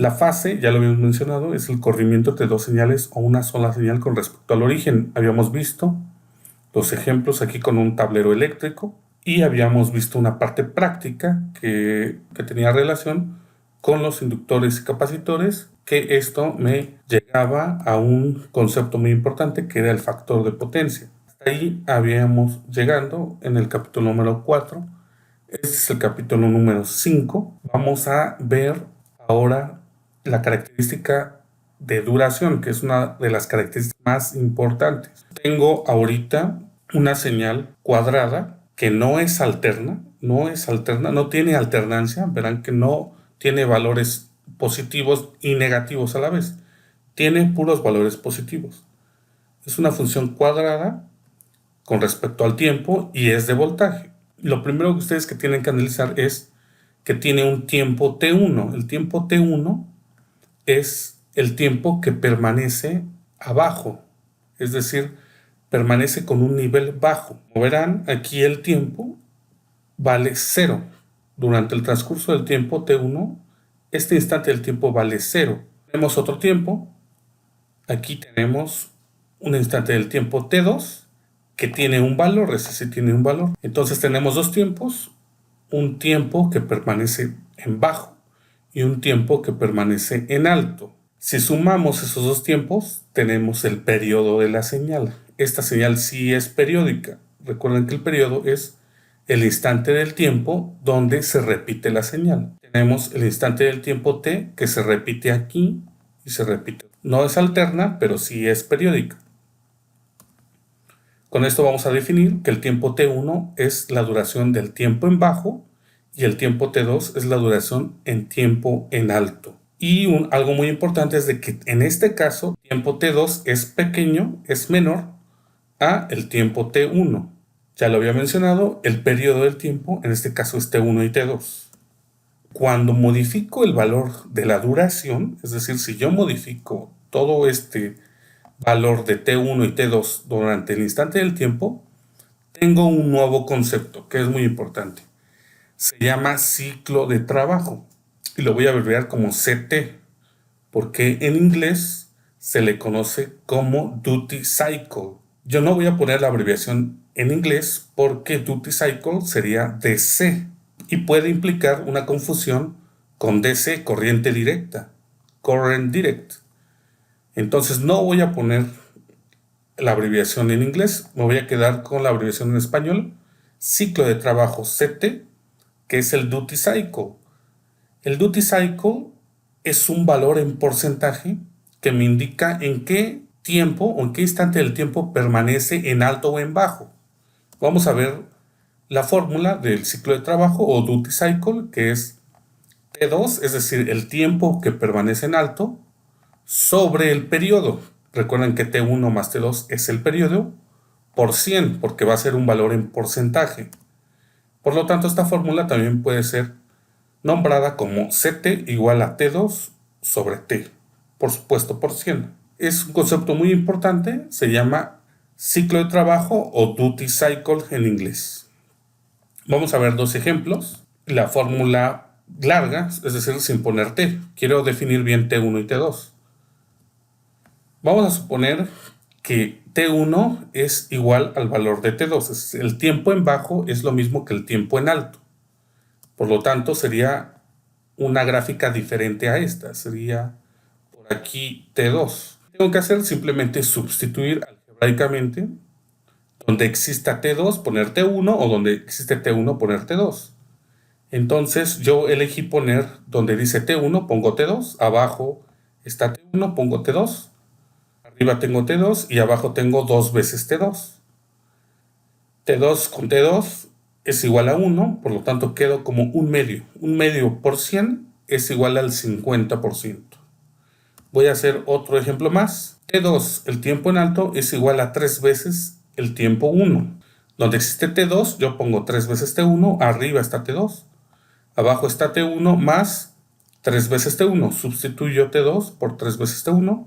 La fase, ya lo habíamos mencionado, es el corrimiento entre dos señales o una sola señal con respecto al origen. Habíamos visto los ejemplos aquí con un tablero eléctrico y habíamos visto una parte práctica que tenía relación con los inductores y capacitores, que esto me llegaba a un concepto muy importante que era el factor de potencia. Hasta ahí habíamos llegado en el capítulo número 4. Este es el capítulo número 5. Vamos a ver ahora la característica de duración, que es una de las características más importantes. Tengo ahorita una señal cuadrada que no tiene alternancia. Verán que no tiene valores positivos y negativos a la vez. Tiene puros valores positivos. Es una función cuadrada con respecto al tiempo y es de voltaje. Lo primero que ustedes tienen que analizar es que tiene un tiempo t1. El tiempo t1 es el tiempo que permanece abajo, es decir, permanece con un nivel bajo. Como verán, aquí el tiempo vale 0. Durante el transcurso del tiempo t1, este instante del tiempo vale 0. Tenemos otro tiempo. Aquí tenemos un instante del tiempo t2 que tiene un valor, ese sí tiene un valor. Entonces tenemos dos tiempos, un tiempo que permanece en bajo y un tiempo que permanece en alto. Si sumamos esos dos tiempos, tenemos el periodo de la señal. Esta señal sí es periódica. Recuerden que el periodo es el instante del tiempo donde se repite la señal. Tenemos el instante del tiempo t que se repite aquí y se repite. No es alterna, pero sí es periódica. Con esto vamos a definir que el tiempo t1 es la duración del tiempo en bajo y el tiempo t2 es la duración en tiempo en alto. Y algo muy importante es de que en este caso, el tiempo t2 es pequeño, es menor a el tiempo t1. Ya lo había mencionado, el periodo del tiempo, en este caso es t1 y t2. Cuando modifico el valor de la duración, es decir, si yo modifico todo este valor de t1 y t2 durante el instante del tiempo, tengo un nuevo concepto que es muy importante. Se llama ciclo de trabajo y lo voy a abreviar como CT, porque en inglés se le conoce como duty cycle. Yo no voy a poner la abreviación en inglés porque duty cycle sería DC y puede implicar una confusión con DC, corriente directa, current direct. Entonces no voy a poner la abreviación en inglés, me voy a quedar con la abreviación en español, ciclo de trabajo CT, que es el duty cycle. El duty cycle es un valor en porcentaje que me indica en qué tiempo o en qué instante del tiempo permanece en alto o en bajo. Vamos a ver la fórmula del ciclo de trabajo o duty cycle, que es T2, es decir, el tiempo que permanece en alto, sobre el periodo. Recuerden que T1 más T2 es el periodo por 100, porque va a ser un valor en porcentaje. Por lo tanto, esta fórmula también puede ser nombrada como CT igual a T2 sobre T, por supuesto por 100. Es un concepto muy importante, se llama ciclo de trabajo o duty cycle en inglés. Vamos a ver dos ejemplos. La fórmula larga, es decir, sin poner T. Quiero definir bien T1 y T2. Vamos a suponer que T1 es igual al valor de T2. El tiempo en bajo es lo mismo que el tiempo en alto. Por lo tanto, sería una gráfica diferente a esta. Sería por aquí T2. Lo que tengo que hacer simplemente sustituir algebraicamente. Donde exista T2, poner T1, o donde existe T1, poner T2. Entonces, yo elegí poner donde dice T1, pongo T2. Abajo está T1, pongo T2. Arriba tengo T2 y abajo tengo 2 veces T2. T2 con T2 es igual a 1, por lo tanto quedo como un medio. Un medio por 100 es igual al 50%. Voy a hacer otro ejemplo más. T2, el tiempo en alto, es igual a 3 veces el tiempo 1. Donde existe T2, yo pongo 3 veces T1, arriba está T2. Abajo está T1 más 3 veces T1. Sustituyo T2 por 3 veces T1.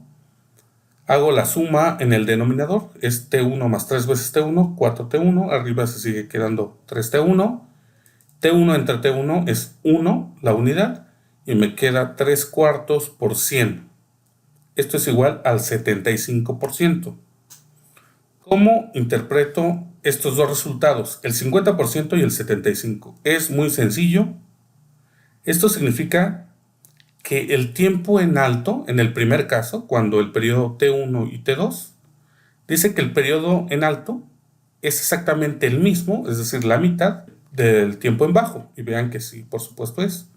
Hago la suma en el denominador, es T1 más 3 veces T1, 4T1, arriba se sigue quedando 3T1. T1 entre T1 es 1, la unidad, y me queda 3/4 por 100. Esto es igual al 75%. ¿Cómo interpreto estos dos resultados? El 50% y el 75%. Es muy sencillo. Esto significa que el tiempo en alto, en el primer caso, cuando el periodo T1 y T2, dice que el periodo en alto es exactamente el mismo, es decir, la mitad del tiempo en bajo. Y vean que sí, por supuesto es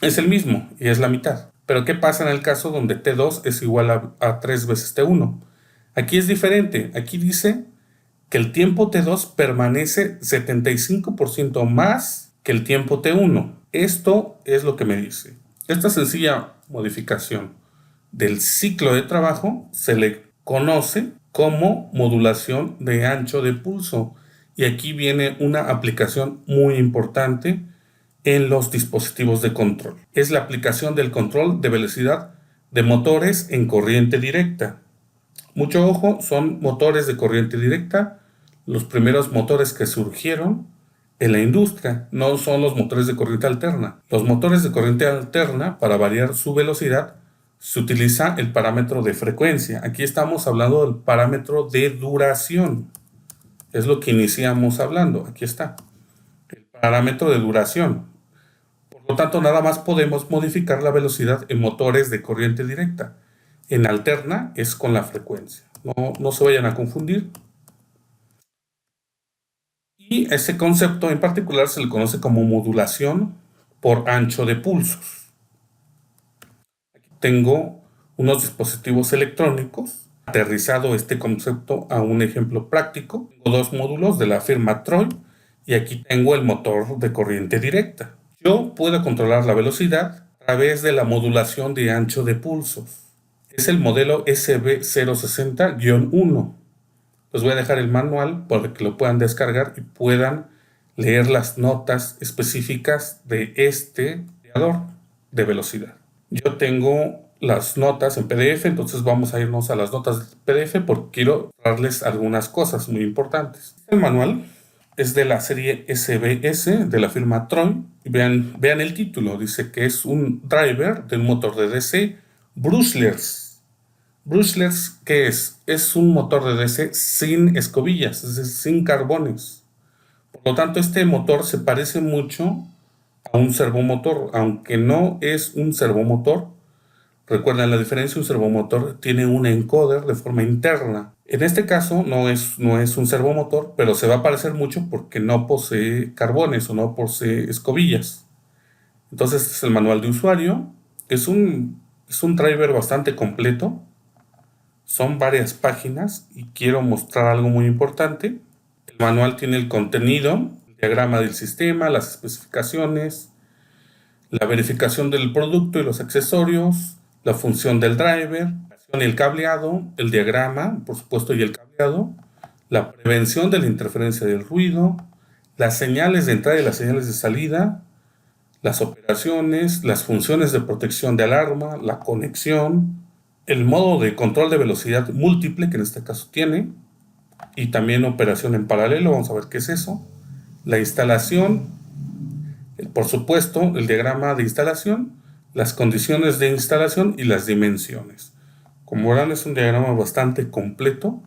el mismo y es la mitad. Pero ¿qué pasa en el caso donde T2 es igual a 3 veces T1? Aquí es diferente. Aquí dice que el tiempo T2 permanece 75% más que el tiempo T1. Esto es lo que me dice. Esta sencilla modificación del ciclo de trabajo se le conoce como modulación de ancho de pulso. Y aquí viene una aplicación muy importante en los dispositivos de control. Es la aplicación del control de velocidad de motores en corriente directa. Mucho ojo, son motores de corriente directa, los primeros motores que surgieron en la industria, no son los motores de corriente alterna. Los motores de corriente alterna, para variar su velocidad, se utiliza el parámetro de frecuencia. Aquí estamos hablando del parámetro de duración. Es lo que iniciamos hablando. Aquí está. El parámetro de duración. Por lo tanto, nada más podemos modificar la velocidad en motores de corriente directa. En alterna es con la frecuencia. No se vayan a confundir. Y ese concepto en particular se le conoce como modulación por ancho de pulsos. Aquí tengo unos dispositivos electrónicos. Aterrizado este concepto a un ejemplo práctico. Tengo dos módulos de la firma Troy y aquí tengo el motor de corriente directa. Yo puedo controlar la velocidad a través de la modulación de ancho de pulsos. Es el modelo SB060-1. Les voy a dejar el manual para que lo puedan descargar y puedan leer las notas específicas de este variador de velocidad. Yo tengo las notas en PDF, entonces vamos a irnos a las notas de PDF porque quiero darles algunas cosas muy importantes. El manual es de la serie SBS de la firma Troy. Y vean el título, dice que es un driver del motor de DC brushless. Brushless, ¿qué es? Es un motor de DC sin escobillas, es decir, sin carbones. Por lo tanto, este motor se parece mucho a un servomotor, aunque no es un servomotor. Recuerden la diferencia, un servomotor tiene un encoder de forma interna. En este caso no es un servomotor, pero se va a parecer mucho porque no posee carbones o no posee escobillas. Entonces este es el manual de usuario. Es un driver bastante completo. Son varias páginas y quiero mostrar algo muy importante. El manual tiene el contenido, el diagrama del sistema, las especificaciones, la verificación del producto y los accesorios, la función del driver, el cableado, el diagrama, por supuesto, y el cableado, la prevención de la interferencia del ruido, las señales de entrada y las señales de salida, las operaciones, las funciones de protección de alarma, la conexión, el modo de control de velocidad múltiple, que en este caso tiene, y también operación en paralelo, vamos a ver qué es eso, la instalación, por supuesto, el diagrama de instalación, las condiciones de instalación y las dimensiones. Como verán, es un diagrama bastante completo,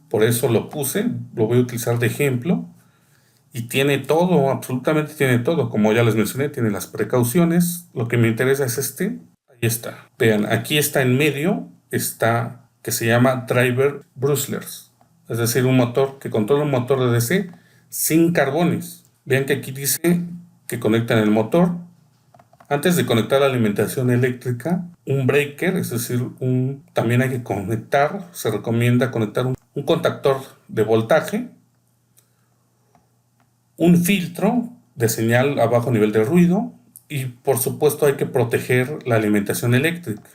por eso lo puse, lo voy a utilizar de ejemplo, y tiene todo, absolutamente tiene todo. Como ya les mencioné, tiene las precauciones. Lo que me interesa es este. Ahí está. Vean, aquí está en medio, está que se llama driver brushless, es decir, un motor que controla un motor de DC sin carbones. Vean que aquí dice que conectan el motor. Antes de conectar la alimentación eléctrica, un breaker, es decir, también hay que conectar, se recomienda conectar un contactor de voltaje, un filtro de señal a bajo nivel de ruido y por supuesto hay que proteger la alimentación eléctrica.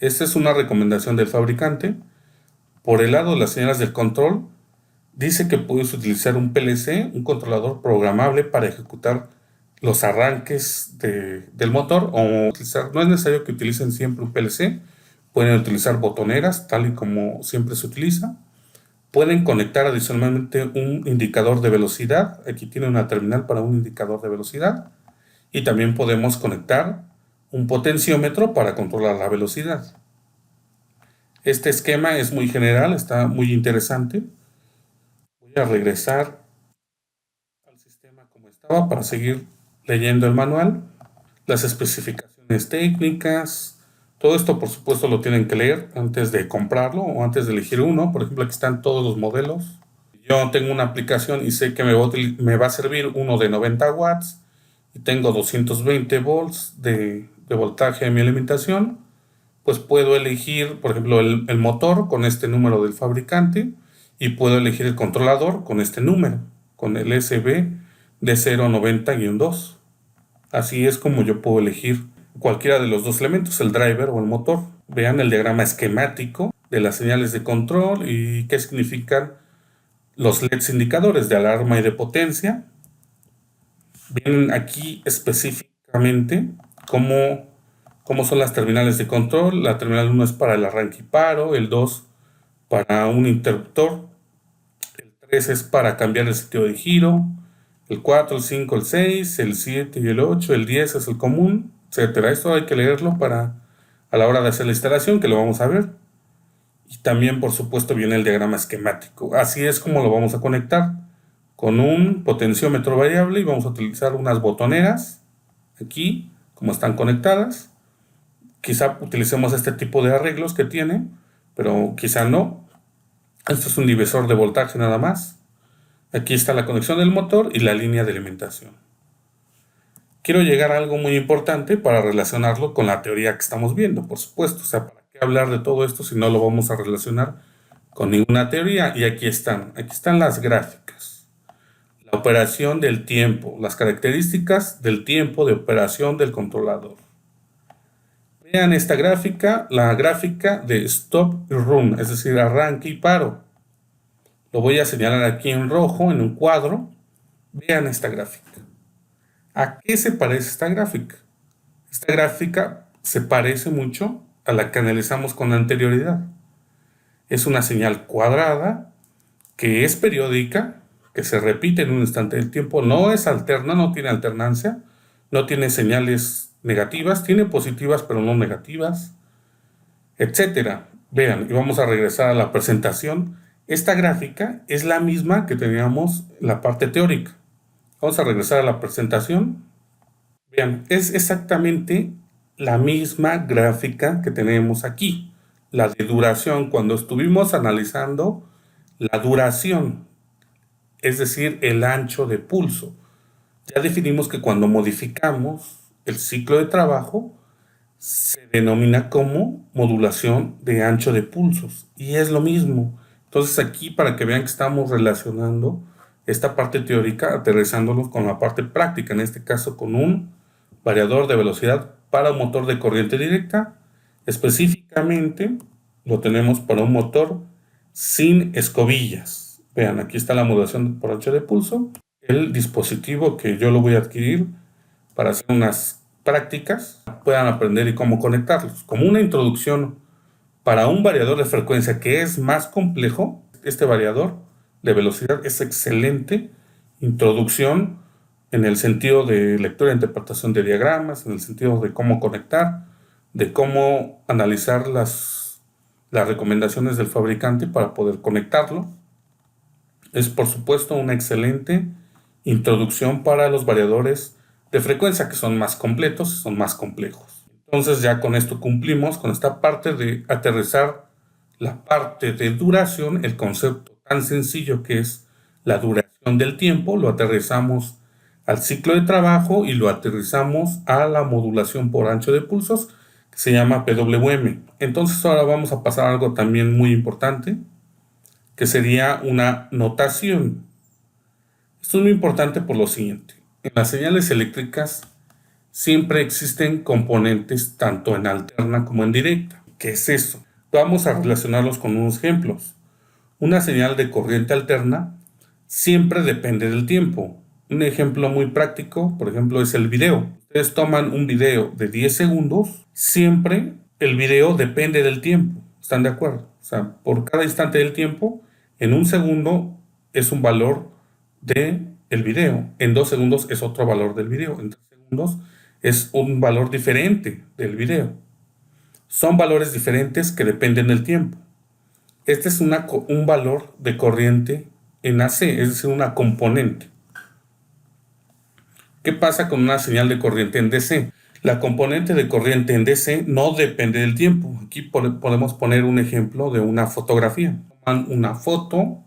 Esta es una recomendación del fabricante. Por el lado de las señales del control, dice que puedes utilizar un PLC, un controlador programable para ejecutar los arranques del motor o utilizar, no es necesario que utilicen siempre un PLC, pueden utilizar botoneras tal y como siempre se utiliza. Pueden conectar adicionalmente un indicador de velocidad. Aquí tiene una terminal para un indicador de velocidad. y también podemos conectar un potenciómetro para controlar la velocidad. Este esquema es muy general, está muy interesante. Voy a regresar al sistema como estaba para seguir leyendo el manual. Las especificaciones técnicas, todo esto por supuesto lo tienen que leer antes de comprarlo o antes de elegir uno. Por ejemplo, aquí están todos los modelos. Yo tengo una aplicación y sé que me va a servir uno de 90 watts y tengo 220 volts de voltaje en mi alimentación. Pues puedo elegir, por ejemplo, el motor con este número del fabricante y puedo elegir el controlador con este número, con el SB de 090-2. Así es como yo puedo elegir cualquiera de los dos elementos, el driver o el motor. Vean el diagrama esquemático de las señales de control y qué significan los LEDs indicadores de alarma y de potencia. Vienen aquí específicamente cómo son las terminales de control. La terminal 1 es para el arranque y paro, el 2 para un interruptor, el 3 es para cambiar el sentido de giro, el 4, el 5, el 6, el 7 y el 8, el 10 es el común, etcétera. Esto hay que leerlo a la hora de hacer la instalación, que lo vamos a ver. Y también, por supuesto, viene el diagrama esquemático. Así es como lo vamos a conectar, con un potenciómetro variable, y vamos a utilizar unas botoneras aquí, como están conectadas. Quizá utilicemos este tipo de arreglos que tiene, pero quizá no. Esto es un divisor de voltaje nada más. Aquí está la conexión del motor y la línea de alimentación. Quiero llegar a algo muy importante para relacionarlo con la teoría que estamos viendo, por supuesto. O sea, ¿para qué hablar de todo esto si no lo vamos a relacionar con ninguna teoría? Y aquí están las gráficas. La operación del tiempo, las características del tiempo de operación del controlador. Vean esta gráfica, la gráfica de stop y run, es decir, arranque y paro. Lo voy a señalar aquí en rojo, en un cuadro. Vean esta gráfica. ¿A qué se parece esta gráfica? Esta gráfica se parece mucho a la que analizamos con anterioridad. Es una señal cuadrada que es periódica, que se repite en un instante del tiempo, no es alterna, no tiene alternancia, no tiene señales negativas, tiene positivas pero no negativas, etcétera. Vean, y vamos a regresar a la presentación. Esta gráfica es la misma que teníamos en la parte teórica. Vamos a regresar a la presentación. Vean, es exactamente la misma gráfica que tenemos aquí, la de duración, cuando estuvimos analizando la duración, es decir, el ancho de pulso. Ya definimos que cuando modificamos el ciclo de trabajo, se denomina como modulación de ancho de pulsos, y es lo mismo. Entonces aquí, para que vean que estamos relacionando esta parte teórica, aterrizándolo con la parte práctica, en este caso con un variador de velocidad para un motor de corriente directa. Específicamente lo tenemos para un motor sin escobillas. Vean, aquí está la modulación por ancho de pulso. El dispositivo que yo lo voy a adquirir para hacer unas prácticas, puedan aprender y cómo conectarlos. Como una introducción para un variador de frecuencia que es más complejo, este variador de velocidad es excelente introducción en el sentido de lectura e interpretación de diagramas, en el sentido de cómo conectar, de cómo analizar las recomendaciones del fabricante para poder conectarlo. Es, por supuesto, una excelente introducción para los variadores de frecuencia, que son más completos y son más complejos. Entonces ya con esto cumplimos con esta parte de aterrizar la parte de duración, el concepto tan sencillo que es la duración del tiempo, lo aterrizamos al ciclo de trabajo y lo aterrizamos a la modulación por ancho de pulsos, que se llama PWM. Entonces ahora vamos a pasar a algo también muy importante, que sería una notación. Esto es muy importante por lo siguiente. En las señales eléctricas siempre existen componentes tanto en alterna como en directa. ¿Qué es eso? Vamos a relacionarlos con unos ejemplos. Una señal de corriente alterna siempre depende del tiempo. Un ejemplo muy práctico, por ejemplo, es el video. Ustedes toman un video de 10 segundos, siempre el video depende del tiempo. ¿Están de acuerdo? O sea, por cada instante del tiempo, en un segundo es un valor del video, en 2 segundos es otro valor del video, en 3 segundos segundos es un valor diferente del video. Son valores diferentes que dependen del tiempo. Este es un valor de corriente en AC, es decir, una componente. ¿Qué pasa con una señal de corriente en DC? La componente de corriente en DC no depende del tiempo. Aquí podemos poner un ejemplo de una fotografía. Toman una foto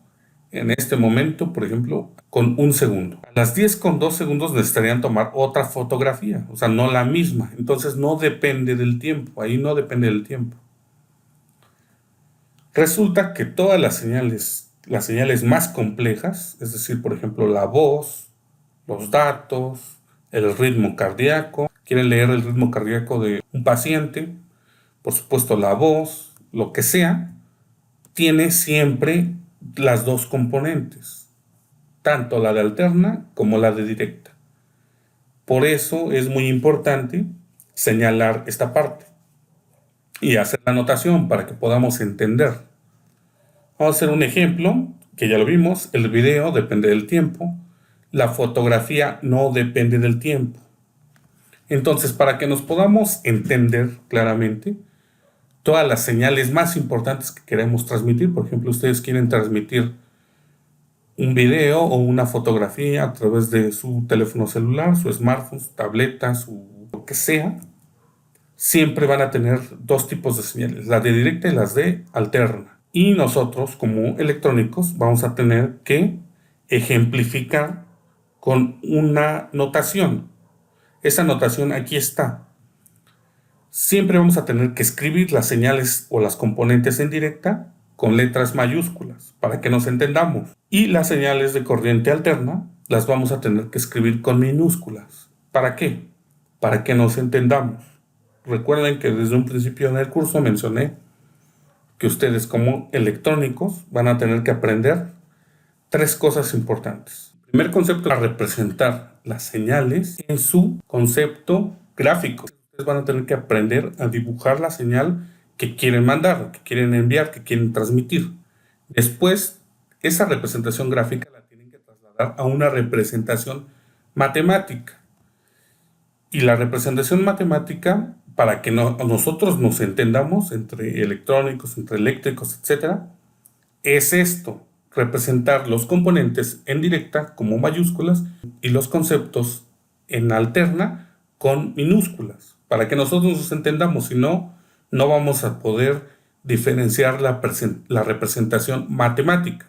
en este momento, por ejemplo, con 1 segundo. A las 10:02 segundos necesitarían tomar otra fotografía, o sea, no la misma. Entonces no depende del tiempo, ahí no depende del tiempo. Resulta que todas las señales más complejas, es decir, por ejemplo, la voz, los datos, el ritmo cardíaco, quieren leer el ritmo cardíaco de un paciente, por supuesto la voz, lo que sea, tiene siempre las dos componentes, tanto la de alterna como la de directa. Por eso es muy importante señalar esta parte y hacer la anotación para que podamos entender. Vamos a hacer un ejemplo, que ya lo vimos, el video depende del tiempo, la fotografía no depende del tiempo. Entonces, para que nos podamos entender claramente, todas las señales más importantes que queremos transmitir, por ejemplo, ustedes quieren transmitir un video o una fotografía a través de su teléfono celular, su smartphone, su tableta, lo que sea, siempre van a tener dos tipos de señales, la de directa y las de alterna. Y nosotros, como electrónicos, vamos a tener que ejemplificar con una notación. Esa notación aquí está. Siempre vamos a tener que escribir las señales o las componentes en directa con letras mayúsculas para que nos entendamos. Y las señales de corriente alterna las vamos a tener que escribir con minúsculas. ¿Para qué? Para que nos entendamos. Recuerden que desde un principio en el curso mencioné que ustedes como electrónicos van a tener que aprender 3 cosas importantes. El primer concepto es representar las señales en su concepto gráfico. Ustedes van a tener que aprender a dibujar la señal que quieren mandar, que quieren enviar, que quieren transmitir. Después, esa representación gráfica la tienen que trasladar a una representación matemática. Y la representación matemática, para que nosotros nos entendamos entre electrónicos, entre eléctricos, etc., es esto: representar los componentes en directa como mayúsculas y los conceptos en alterna con minúsculas, para que nosotros nos entendamos. Si no, no vamos a poder diferenciar la representación matemática.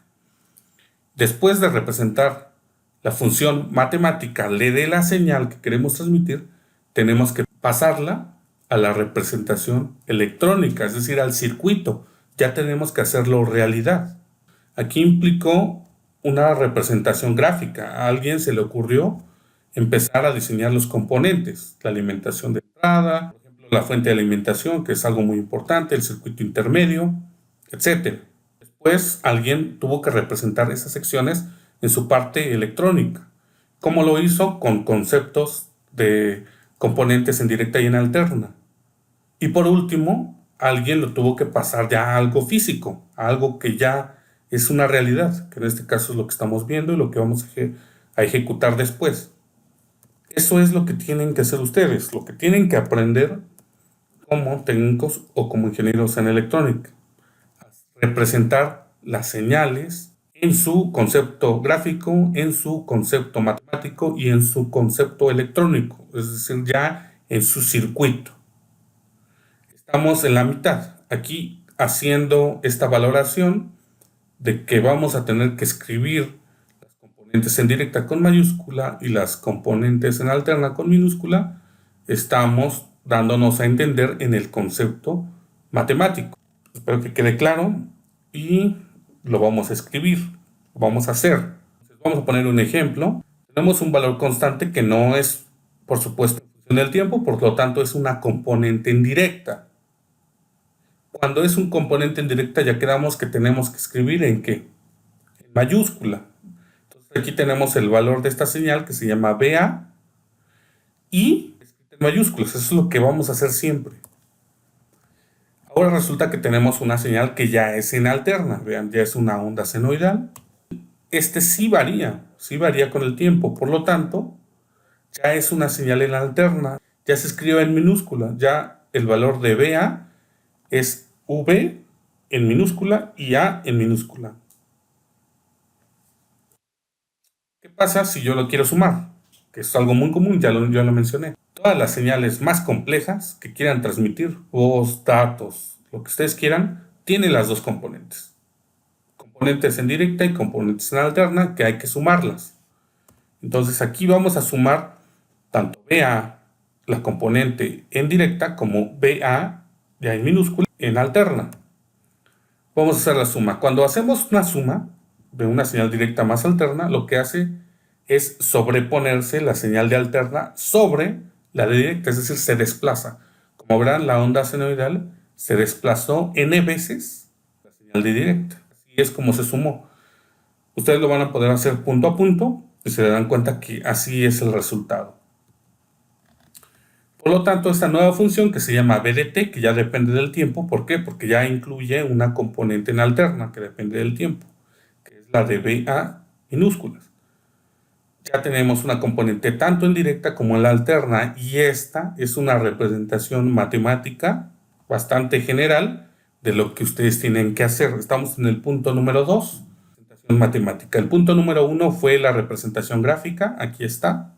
Después de representar la función matemática de la señal que queremos transmitir, tenemos que pasarla a la representación electrónica, es decir, al circuito. Ya tenemos que hacerlo realidad. Aquí implicó una representación gráfica. A alguien se le ocurrió empezar a diseñar los componentes, la alimentación de entrada, por ejemplo, la fuente de alimentación, que es algo muy importante, el circuito intermedio, etc. Después alguien tuvo que representar esas secciones en su parte electrónica. ¿Cómo lo hizo? Con conceptos de componentes en directa y en alterna. Y por último, alguien lo tuvo que pasar ya a algo físico, a algo que ya es una realidad, que en este caso es lo que estamos viendo y lo que vamos a ejecutar después. Eso es lo que tienen que hacer ustedes, lo que tienen que aprender como técnicos o como ingenieros en electrónica. Representar las señales en su concepto gráfico, en su concepto matemático y en su concepto electrónico, es decir, ya en su circuito. Estamos en la mitad, aquí haciendo esta valoración de que vamos a tener que escribir las componentes en directa con mayúscula y las componentes en alterna con minúscula. Estamos dándonos a entender en el concepto matemático. Espero que quede claro y lo vamos a escribir, lo vamos a hacer. Entonces, vamos a poner un ejemplo. Tenemos un valor constante que no es, por supuesto, en función del tiempo, por lo tanto es una componente en directa. Cuando es un componente en directa ya quedamos que tenemos que escribir ¿en qué? En mayúscula. Entonces aquí tenemos el valor de esta señal que se llama BA y escrito en mayúsculas. Eso es lo que vamos a hacer siempre. Ahora resulta que tenemos una señal que ya es en alterna. Vean, ya es una onda senoidal. Sí varía con el tiempo. Por lo tanto, ya es una señal en alterna, ya se escribe en minúscula, ya el valor de BA es V en minúscula y A en minúscula. ¿Qué pasa si yo lo quiero sumar? Que es algo muy común, ya lo mencioné. Todas las señales más complejas que quieran transmitir, voz, datos, lo que ustedes quieran, tienen las dos componentes. Componentes en directa y componentes en alterna, que hay que sumarlas. Entonces aquí vamos a sumar tanto BA, la componente en directa, como BA, ya en minúscula, en alterna. Vamos a hacer la suma. Cuando hacemos una suma de una señal directa más alterna, lo que hace es sobreponerse la señal de alterna sobre la de directa, es decir, se desplaza. Como verán, la onda senoidal se desplazó n veces la señal de directa. Así es como se sumó. Ustedes lo van a poder hacer punto a punto y se darán cuenta que así es el resultado. Por lo tanto, esta nueva función que se llama BDT, que ya depende del tiempo, ¿por qué? Porque ya incluye una componente en alterna que depende del tiempo, que es la de BA minúsculas. Ya tenemos una componente tanto en directa como en la alterna, y esta es una representación matemática bastante general de lo que ustedes tienen que hacer. Estamos en el punto número 2, representación matemática. El punto número 1 fue la representación gráfica, aquí está.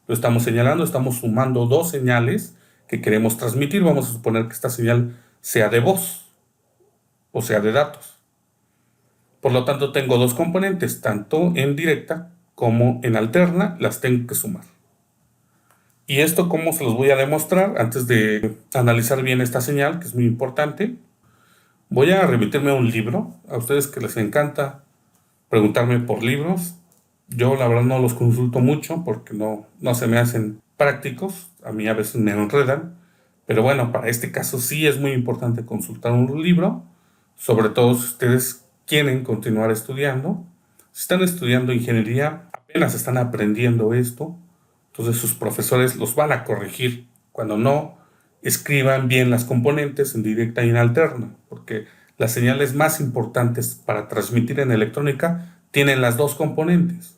Lo estamos señalando, estamos sumando dos señales que queremos transmitir. Vamos a suponer que esta señal sea de voz o sea de datos. Por lo tanto, tengo dos componentes, tanto en directa como en alterna, las tengo que sumar. ¿Y esto cómo se los voy a demostrar? Antes de analizar bien esta señal, que es muy importante, voy a remitirme a un libro. A ustedes que les encanta preguntarme por libros, yo la verdad no los consulto mucho porque no se me hacen prácticos, a mí a veces me enredan, pero bueno, para este caso sí es muy importante consultar un libro, sobre todo si ustedes quieren continuar estudiando. Si están estudiando ingeniería, apenas están aprendiendo esto, entonces sus profesores los van a corregir cuando no escriban bien las componentes en directa y en alterna, porque las señales más importantes para transmitir en electrónica tienen las dos componentes,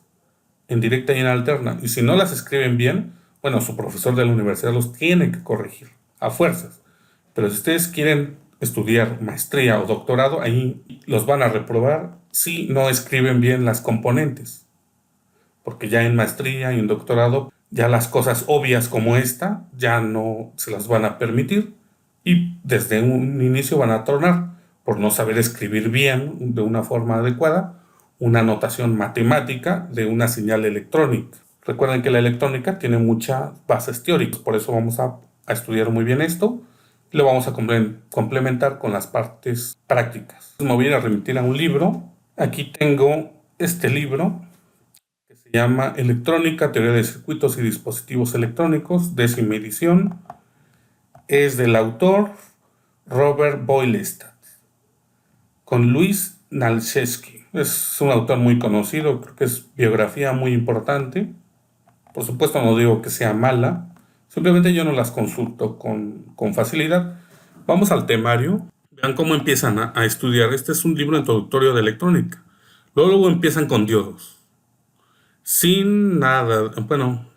en directa y en alterna, y si no las escriben bien, bueno, su profesor de la universidad los tiene que corregir a fuerzas. Pero si ustedes quieren estudiar maestría o doctorado, ahí los van a reprobar si no escriben bien las componentes, porque ya en maestría y en doctorado ya las cosas obvias como esta ya no se las van a permitir y desde un inicio van a tronar por no saber escribir bien de una forma adecuada una notación matemática de una señal electrónica. Recuerden que la electrónica tiene muchas bases teóricas, por eso vamos a estudiar muy bien esto y lo vamos a complementar con las partes prácticas. Me voy a remitir a un libro. Aquí tengo este libro que se llama Electrónica, Teoría de Circuitos y Dispositivos Electrónicos, 10ª edición. Es del autor Robert Boylestad, con Luis Nalszewski. Es un autor muy conocido, creo que es biografía muy importante. Por supuesto no digo que sea mala, simplemente yo no las consulto con facilidad. Vamos al temario, vean cómo empiezan a estudiar. Este es un libro introductorio de electrónica. Luego empiezan con diodos, sin nada, bueno,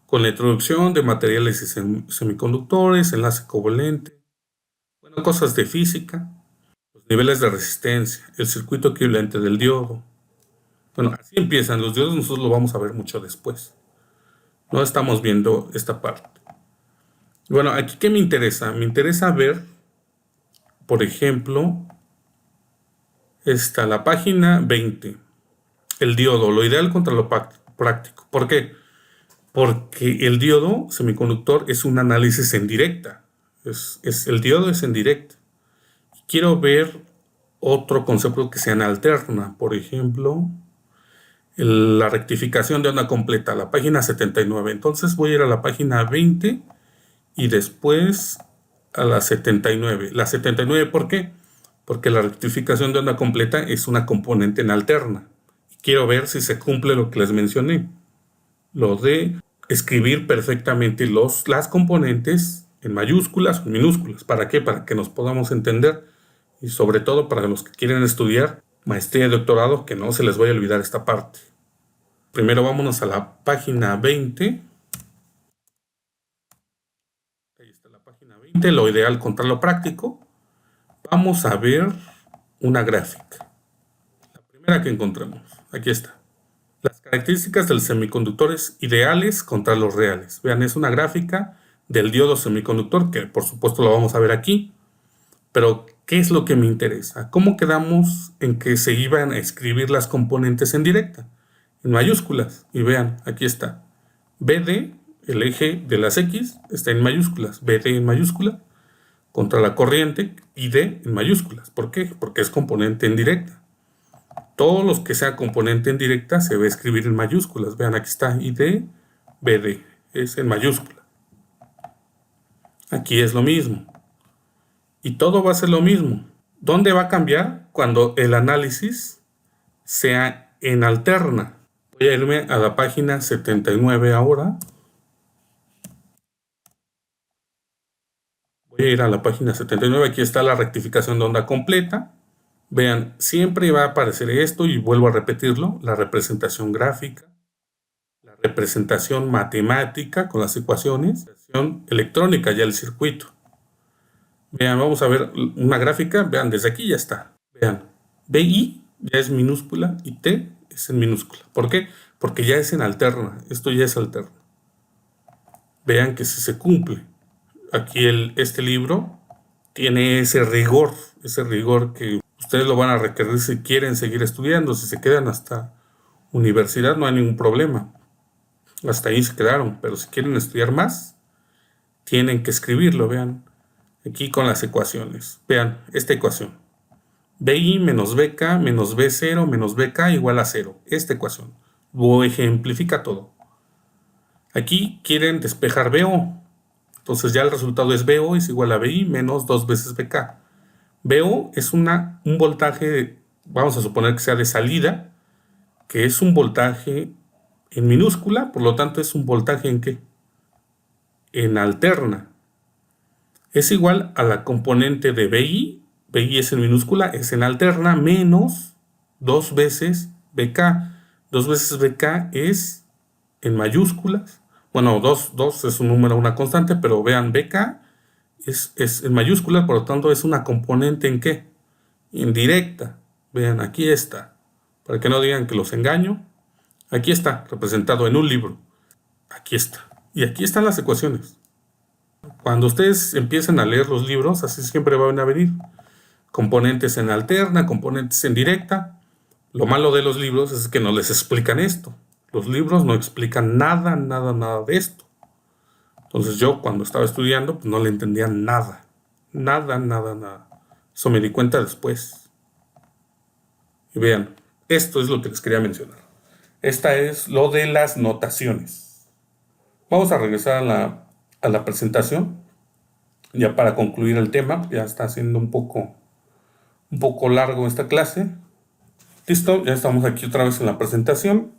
con la introducción de materiales y semiconductores, enlace covalente, bueno, cosas de física, los niveles de resistencia, el circuito equivalente del diodo. Bueno, así empiezan. Los diodos nosotros lo vamos a ver mucho después. No estamos viendo esta parte. Bueno, aquí ¿qué me interesa? Me interesa ver, por ejemplo, la página 20. El diodo, lo ideal contra lo práctico. ¿Por qué? Porque el diodo semiconductor es un análisis en directa. El diodo es en directa. Quiero ver otro concepto que sea en alterna. Por ejemplo, la rectificación de onda completa, la página 79. Entonces voy a ir a la página 20 y después a la 79. La 79, ¿por qué? Porque la rectificación de onda completa es una componente en alterna. Quiero ver si se cumple lo que les mencioné. Lo de escribir perfectamente las componentes en mayúsculas o en minúsculas. ¿Para qué? Para que nos podamos entender. Y sobre todo para los que quieren estudiar maestría y doctorado, que no se les vaya a olvidar esta parte. Primero vámonos a la página 20. lo ideal contra lo práctico, vamos a ver una gráfica. La primera que encontramos, aquí está. Las características de los semiconductores ideales contra los reales. Vean, es una gráfica del diodo semiconductor, que por supuesto lo vamos a ver aquí. Pero, ¿qué es lo que me interesa? ¿Cómo quedamos en que se iban a escribir las componentes en directa? En mayúsculas. Y vean, aquí está. BD, el eje de las X, está en mayúsculas. BD en mayúscula contra la corriente y D en mayúsculas. ¿Por qué? Porque es componente en directa. Todos los que sea componente en directa se va a escribir en mayúsculas. Vean, aquí está ID, BD, es en mayúscula. Aquí es lo mismo. Y todo va a ser lo mismo. ¿Dónde va a cambiar? Cuando el análisis sea en alterna. Voy a irme a la página 79 ahora. Voy a ir a la página 79. Aquí está la rectificación de onda completa. Vean, siempre va a aparecer esto y vuelvo a repetirlo. La representación gráfica, la representación matemática con las ecuaciones, la representación electrónica ya el circuito. Vean, vamos a ver una gráfica. Vean, desde aquí ya está. Vean, BI ya es minúscula y T es en minúscula. ¿Por qué? Porque ya es en alterna. Esto ya es alterno. Vean que si se cumple. Aquí este libro tiene ese rigor que ustedes lo van a requerir si quieren seguir estudiando. Si se quedan hasta universidad no hay ningún problema. Hasta ahí se quedaron. Pero si quieren estudiar más, tienen que escribirlo. Vean. Aquí con las ecuaciones. Vean esta ecuación. BI menos BK menos B0 menos BK igual a 0. Esta ecuación. Lo ejemplifica todo. Aquí quieren despejar BO. Entonces ya el resultado es BO es igual a BI menos 2 veces BK. BO es un voltaje, vamos a suponer que sea de salida, que es un voltaje en minúscula, por lo tanto es un voltaje ¿en qué? En alterna. Es igual a la componente de BI, BI es en minúscula, es en alterna, menos 2 veces BK. 2 veces BK es en mayúsculas. Bueno, 2 es un número, una constante, pero vean, BK es en mayúsculas, por lo tanto es una componente ¿en qué? En directa. Vean, aquí está. Para que no digan que los engaño. Aquí está, representado en un libro. Aquí está. Y aquí están las ecuaciones. Cuando ustedes empiecen a leer los libros, así siempre van a venir componentes en alterna, componentes en directa. Lo malo de los libros es que no les explican esto. Los libros no explican nada de esto. Entonces yo cuando estaba estudiando, pues no le entendía nada. Nada. Eso me di cuenta después. Y vean, esto es lo que les quería mencionar. Esta es lo de las notaciones. Vamos a regresar a la presentación. Ya para concluir el tema, ya está siendo un poco largo esta clase. Listo, ya estamos aquí otra vez en la presentación.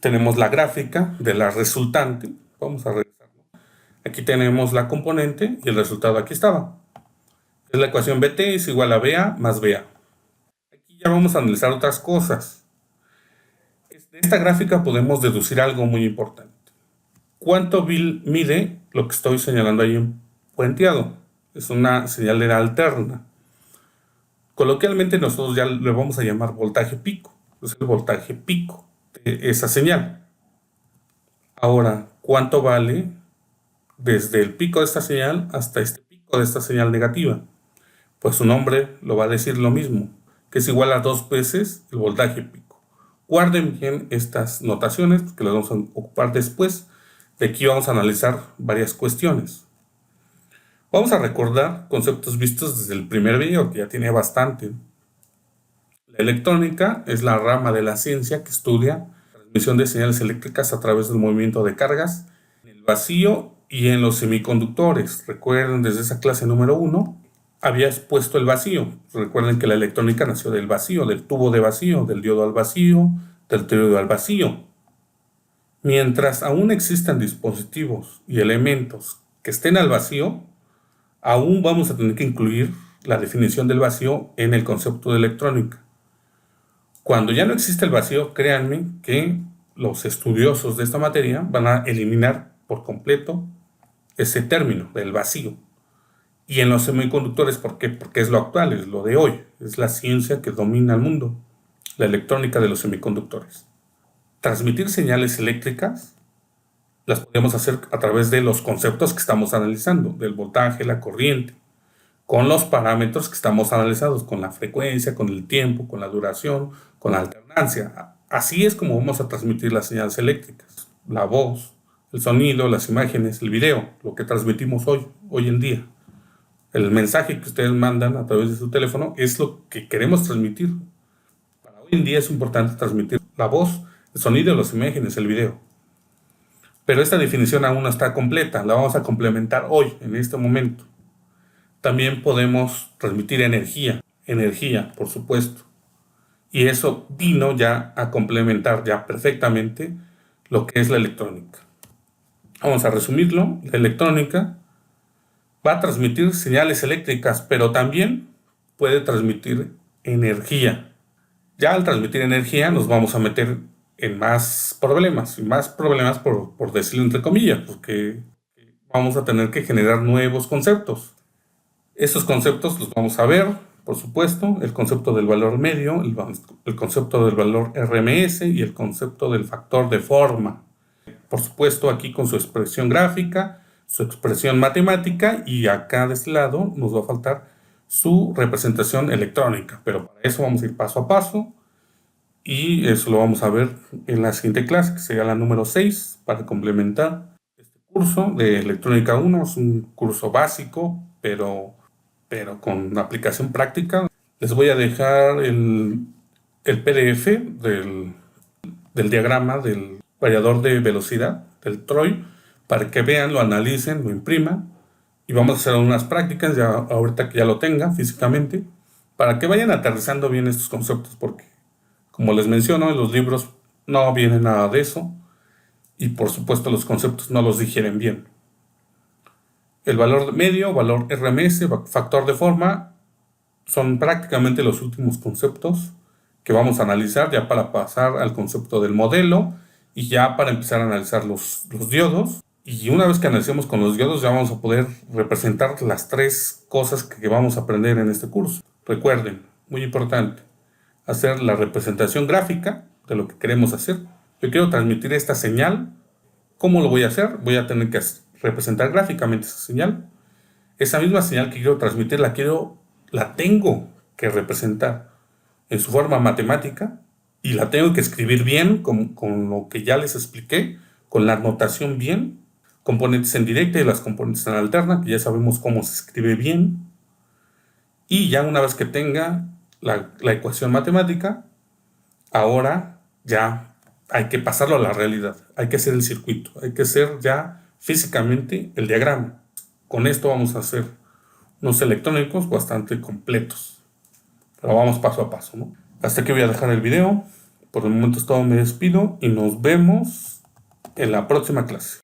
Tenemos la gráfica de la resultante. Vamos a regresar. Aquí tenemos la componente y el resultado aquí estaba. Es la ecuación BT es igual a BA más BA. Aquí ya vamos a analizar otras cosas. De esta gráfica podemos deducir algo muy importante. ¿Cuánto mide lo que estoy señalando ahí en puenteado? Es una señal de alterna. Coloquialmente nosotros ya le vamos a llamar voltaje pico. Es el voltaje pico de esa señal. Ahora, ¿cuánto vale desde el pico de esta señal hasta este pico de esta señal negativa? Pues su nombre lo va a decir lo mismo, que es igual a 2 veces el voltaje pico. Guarden bien estas notaciones, porque las vamos a ocupar después. De aquí vamos a analizar varias cuestiones. Vamos a recordar conceptos vistos desde el primer video, que ya tiene bastante. La electrónica es la rama de la ciencia que estudia la transmisión de señales eléctricas a través del movimiento de cargas en el vacío y en los semiconductores. Recuerden, desde esa clase número 1 había expuesto el vacío. Recuerden que la electrónica nació del vacío, del tubo de vacío, del diodo al vacío, del triodo al vacío. Mientras aún existan dispositivos y elementos que estén al vacío, aún vamos a tener que incluir la definición del vacío en el concepto de electrónica. Cuando ya no existe el vacío, créanme que los estudiosos de esta materia van a eliminar por completo ese término del vacío. Y en los semiconductores, ¿por qué? Porque es lo actual, es lo de hoy, es la ciencia que domina el mundo, la electrónica de los semiconductores. Transmitir señales eléctricas las podemos hacer a través de los conceptos que estamos analizando, del voltaje, la corriente, con los parámetros que estamos analizando, con la frecuencia, con el tiempo, con la duración, con la alternancia. Así es como vamos a transmitir las señales eléctricas, la voz, el sonido, las imágenes, el video, lo que transmitimos hoy en día. El mensaje que ustedes mandan a través de su teléfono es lo que queremos transmitir. Para hoy en día es importante transmitir la voz, el sonido, las imágenes, el video. Pero esta definición aún no está completa, la vamos a complementar hoy, en este momento. También podemos transmitir energía, por supuesto. Y eso vino ya a complementar ya perfectamente lo que es la electrónica. Vamos a resumirlo. La electrónica va a transmitir señales eléctricas, pero también puede transmitir energía. Ya al transmitir energía nos vamos a meter en más problemas, por decirlo entre comillas, porque vamos a tener que generar nuevos conceptos. Esos conceptos los vamos a ver, por supuesto, el concepto del valor medio, el concepto del valor RMS y el concepto del factor de forma. Por supuesto, aquí con su expresión gráfica, su expresión matemática, y acá de este lado nos va a faltar su representación electrónica, pero para eso vamos a ir paso a paso y eso lo vamos a ver en la siguiente clase, que sería la número 6, para complementar este curso de electrónica 1. Es un curso básico, pero con aplicación práctica. Les voy a dejar el PDF del diagrama del variador de velocidad, del TROI, para que vean, lo analicen, lo impriman, y vamos a hacer unas prácticas ya ahorita que ya lo tenga físicamente, para que vayan aterrizando bien estos conceptos, porque como les menciono, en los libros no viene nada de eso, y por supuesto los conceptos no los digieren bien. El valor medio, valor RMS, factor de forma, son prácticamente los últimos conceptos que vamos a analizar ya para pasar al concepto del modelo y ya para empezar a analizar los diodos. Y una vez que analicemos con los diodos ya vamos a poder representar las 3 cosas que vamos a aprender en este curso. Recuerden, muy importante, hacer la representación gráfica de lo que queremos hacer. Yo quiero transmitir esta señal. ¿Cómo lo voy a hacer? Voy a tener que representar gráficamente esa señal. Esa misma señal que quiero transmitir la tengo que representar en su forma matemática y la tengo que escribir bien con lo que ya les expliqué, con la notación bien, componentes en directa y las componentes en alterna, que ya sabemos cómo se escribe bien. Y ya una vez que tenga la ecuación matemática, ahora ya hay que pasarlo a la realidad, hay que hacer el circuito, hay que hacer ya físicamente el diagrama. Con esto vamos a hacer unos electrónicos bastante completos, pero vamos paso a paso, ¿no? Hasta aquí voy a dejar el video. Por el momento es todo, me despido y nos vemos en la próxima clase.